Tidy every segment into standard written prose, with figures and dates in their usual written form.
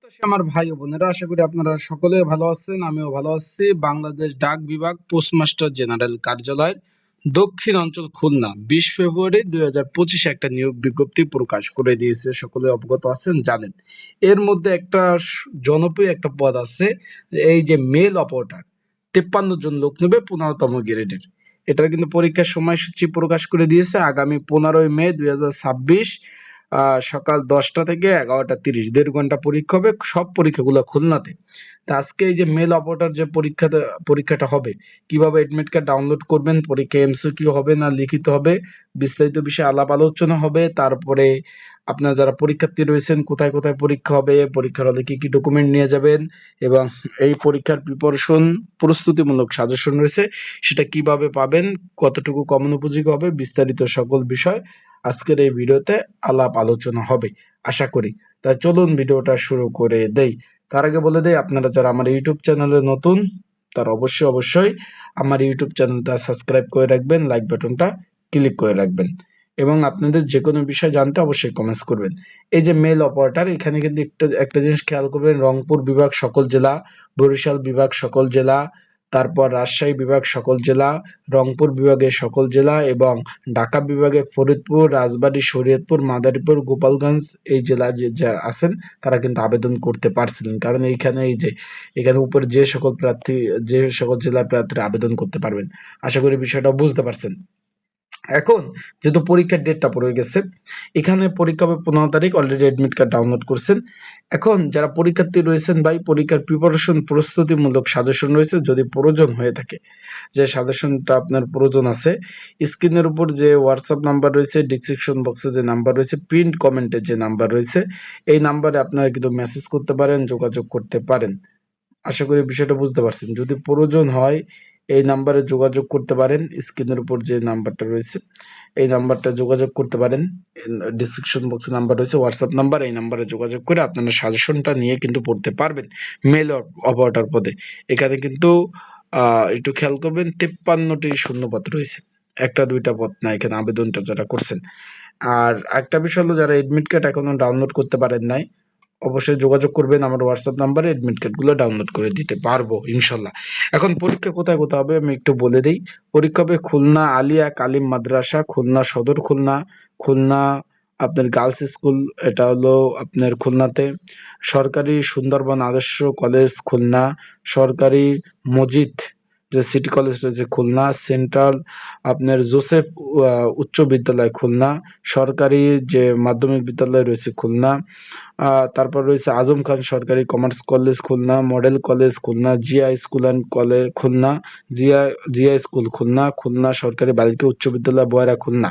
প্রত্যাশী আমার ভাই ও বোনেরা, আশা করি আপনারা সকলে ভালো আছেন। আমিও ভালো আছি। বাংলাদেশ ডাক বিভাগ পোস্টমাস্টার জেনারেল কার্যালয়ের দক্ষিণ অঞ্চল খুলনা 20 ফেব্রুয়ারি 2025 একটা নিয়োগ বিজ্ঞপ্তি প্রকাশ করে দিয়েছে। সকলে অবগত আছেন, জানেন। এর মধ্যে একটা জনপ্রিয় একটা পদ আছে, এই যে মেল অপারেটর। 53 জন লোক নেবে, 15তম গ্রেডের। এটার কিন্তু পরীক্ষার সময়সূচি প্রকাশ করে দিয়েছে আগামী 15ই মে 2026, সকাল 10টা থেকে 11টা 30, 1.5 ঘন্টা পরীক্ষা হবে। সব পরীক্ষাগুলো খুলনাতে। তা আজকে এই যে মেল অপারেটর যে পরীক্ষাটা হবে, কিভাবে এডমিট কার্ড ডাউনলোড করবেন, পরীক্ষা এমসিকিউ হবে না লিখিত হবে, বিস্তারিত বিষয়ে আলাপ আলোচনা হবে। তারপরে আপনারা যারা পরীক্ষার্থী রয়েছেন, কোথায় কোথায় পরীক্ষা হবে, পরীক্ষার হলে কি কি ডকুমেন্ট নিয়ে যাবেন, এবং এই পরীক্ষার প্রিপারেশন প্রস্তুতিমূলক সাজেশন রয়েছে, সেটা কিভাবে পাবেন, কতটুকু কমন উপযোগী হবে, বিস্তারিত সকল বিষয় আজকের এই ভিডিওতে আলাপ আলোচনা হবে আশা করি। তাই চলুন ভিডিওটা শুরু করে দেই। তার আগে বলে দেই, আপনারা যারা আমার ইউটিউব চ্যানেলে নতুন, তারা অবশ্যই আমার ইউটিউব চ্যানেলটা সাবস্ক্রাইব করে রাখবেন, লাইক বাটনটা ক্লিক করে রাখবেন, এবং আপনাদের যে কোনো বিষয় জানতে অবশ্যই কমেন্টস করবেন। এই যে মেল অপারেটর, এখানে কিন্তু একটা জিনিস খেয়াল করবেন, রংপুর বিভাগ সকল জেলা, বরিশাল বিভাগ সকল জেলা, তারপর রাজশাহী বিভাগ সকল জেলা, রংপুর বিভাগের সকল জেলা, এবং ঢাকা বিভাগে ফরিদপুর, রাজবাড়ী, শরীয়তপুর, মাদারীপুর, গোপালগঞ্জ এই জেলা যারা আছেন তারা কিন্তু আবেদন করতে পারছিলেন। কারণ এইখানে এই যে এখানে উপরে যে সকল জেলার প্রার্থীরা আবেদন করতে পারবেন। আশা করি বিষয়টা বুঝতে পারছেন। এখন যেহেতু পরীক্ষার ডেটটা পড়ে গেছে, এখানে পরীক্ষা হবে 15 তারিখ, অলরেডি অ্যাডমিট কার্ড ডাউনলোড করছেন। এখন যারা পরীক্ষার্থী রয়েছেন ভাই, পরীক্ষার প্রিপারেশন প্রস্তুতিমূলক সাজেশন রয়েছে, যদি প্রয়োজন হয়ে থাকে, যে সাজেশনটা আপনার প্রয়োজন আছে, স্ক্রিনের উপর যে হোয়াটসঅ্যাপ নাম্বার রয়েছে, ডিসক্রিপশন বক্সে যে নাম্বার রয়েছে, প্রিন্ট কমেন্টে যে নাম্বার রয়েছে, এই নাম্বারে আপনারা কিন্তু মেসেজ করতে পারেন, যোগাযোগ করতে পারেন। আশা করি বিষয়টা বুঝতে পারছেন। যদি প্রয়োজন হয় এই নাম্বারে যোগাযোগ করতে পারেন, স্ক্রিনের উপর যে নাম্বারটা রয়েছে এই নাম্বারটা যোগাযোগ করতে পারেন। ডিসক্রিপশন বক্সে নাম্বার রয়েছে, হোয়াটসঅ্যাপ নাম্বার, এই নাম্বারে যোগাযোগ করে আপনারা সাজেশনটা নিয়ে কিন্তু পড়তে পারবেন মেল অপারেটর পদে। এখানে কিন্তু একটু খেয়াল করবেন, 53টি শূন্যপদ রয়েছে, একটা দুইটা পদ না এখানে আবেদনটা যারা করছেন। আর একটা বিষয় হলো, যারা এডমিট কার্ড এখনো ডাউনলোড করতে পারেন নাই, অবশ্যই যোগাযোগ করবেন আমার হোয়াটসঅ্যাপ নাম্বারে, এডমিট কার্ডগুলো ডাউনলোড করে দিতে পারবো ইনশাল্লাহ। এখন পরীক্ষা কোথায় কোথায় হবে আমি একটু বলে দিই। পরীক্ষা হবে খুলনা আলিয়া কালিম মাদ্রাসা, খুলনা সদর, খুলনা আপনার গার্লস স্কুল, এটা হলো আপনার খুলনাতে, সরকারি সুন্দরবন আদর্শ কলেজ খুলনা, সরকারি মজিদ যে সিটি কলেজ রয়েছে খুলনা, সেন্ট্রাল আপনার জোসেফ উচ্চ বিদ্যালয় খুলনা, সরকারি যে মাধ্যমিক বিদ্যালয় রয়েছে খুলনা, তারপর রয়েছে আজম খান সরকারি commerce college Khulna, model college Khulna, Zia school and college Khulna, Zia school Khulna, Khulna সরকারি বালিকা উচ্চ বিদ্যালয় বয়রা খুলনা,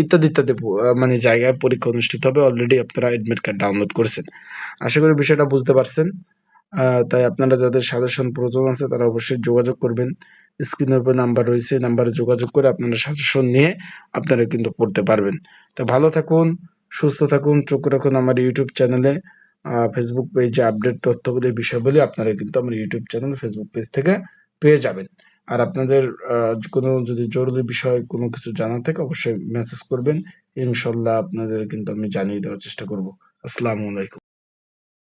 ইত্যাদি ইত্যাদি মানে জায়গায় পরীক্ষা অনুষ্ঠিত হবে। অলরেডি আপনারা এডমিট কার্ড ডাউনলোড করেছেন, আশা করি বিষয়টা বুঝতে পারছেন। তাই আপনারা যাদের সাজেশন প্রয়োজন আছে তারা অবশ্যই যোগাযোগ করবেন। স্ক্রিনের উপর নাম্বার রয়েছে, নাম্বারে যোগাযোগ করে আপনারা সাজেশন নিয়ে আপনারা কিন্তু পড়তে পারবেন। তো ভালো থাকুন, সুস্থ থাকুন, চোখ রাখুন আমার ইউটিউব চ্যানেলে। ফেসবুক পেজে আপডেট তথ্যগুলি বিষয়গুলি আপনারা কিন্তু আমার ইউটিউব চ্যানেল, ফেসবুক পেজ থেকে পেয়ে যাবেন। আর আপনাদের কোনো যদি জরুরি বিষয় কোনো কিছু জানার থাকে অবশ্যই মেসেজ করবেন, ইনশাল্লাহ আপনাদের কিন্তু আমি জানিয়ে দেওয়ার চেষ্টা করব। আসসালামু আলাইকুম।